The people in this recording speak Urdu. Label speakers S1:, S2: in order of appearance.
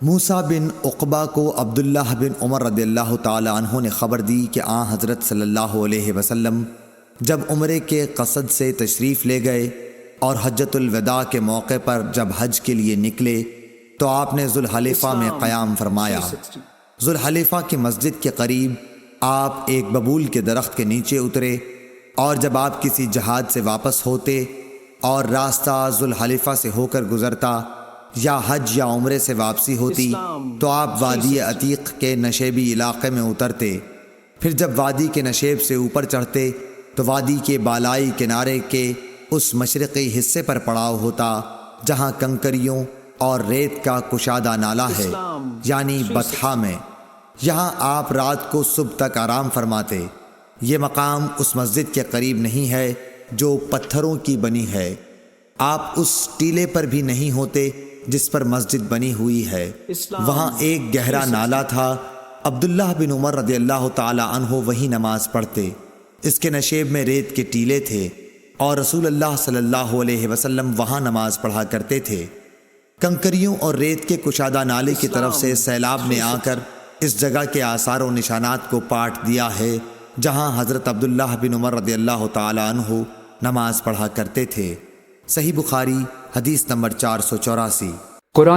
S1: موسیٰ بن عقبہ کو عبداللہ بن عمر رضی اللہ تعالی عنہ نے خبر دی کہ حضرت صلی اللہ علیہ وسلم جب عمرے کے قصد سے تشریف لے گئے اور حجۃ الوداع کے موقع پر جب حج کے لیے نکلے تو آپ نے ذوالحلیفہ میں قیام فرمایا۔ ذوالحلیفہ کی مسجد کے قریب آپ ایک ببول کے درخت کے نیچے اترے، اور جب آپ کسی جہاد سے واپس ہوتے اور راستہ ذوالحلیفہ سے ہو کر گزرتا یا حج یا عمرے سے واپسی ہوتی تو آپ وادی عتیق کے نشیبی علاقے میں اترتے۔ پھر جب وادی کے نشیب سے اوپر چڑھتے تو وادی کے بالائی کنارے کے اس مشرقی حصے پر پڑاؤ ہوتا جہاں کنکریوں اور ریت کا کشادہ نالہ ہے، یعنی بطحا میں۔ یہاں آپ رات کو صبح تک آرام فرماتے۔ یہ مقام اس مسجد کے قریب نہیں ہے جو پتھروں کی بنی ہے۔ آپ اس ٹیلے پر بھی نہیں ہوتے جس پر مسجد بنی ہوئی ہے۔ وہاں ایک گہرا نالہ تھا۔ عبداللہ بن عمر رضی اللہ تعالی عنہ وہی نماز پڑھتے۔ اس کے نشیب میں ریت کے ٹیلے تھے اور رسول اللہ صلی اللہ علیہ وسلم وہاں نماز پڑھا کرتے تھے۔ کنکریوں اور ریت کے کشادہ نالے کی طرف سے سیلاب نے آ کر اس جگہ کے آثار و نشانات کو پاٹ دیا ہے جہاں حضرت عبداللہ بن عمر رضی اللہ تعالی عنہ نماز پڑھا کرتے تھے۔ صحیح بخاری حدیث نمبر 484۔
S2: قرآن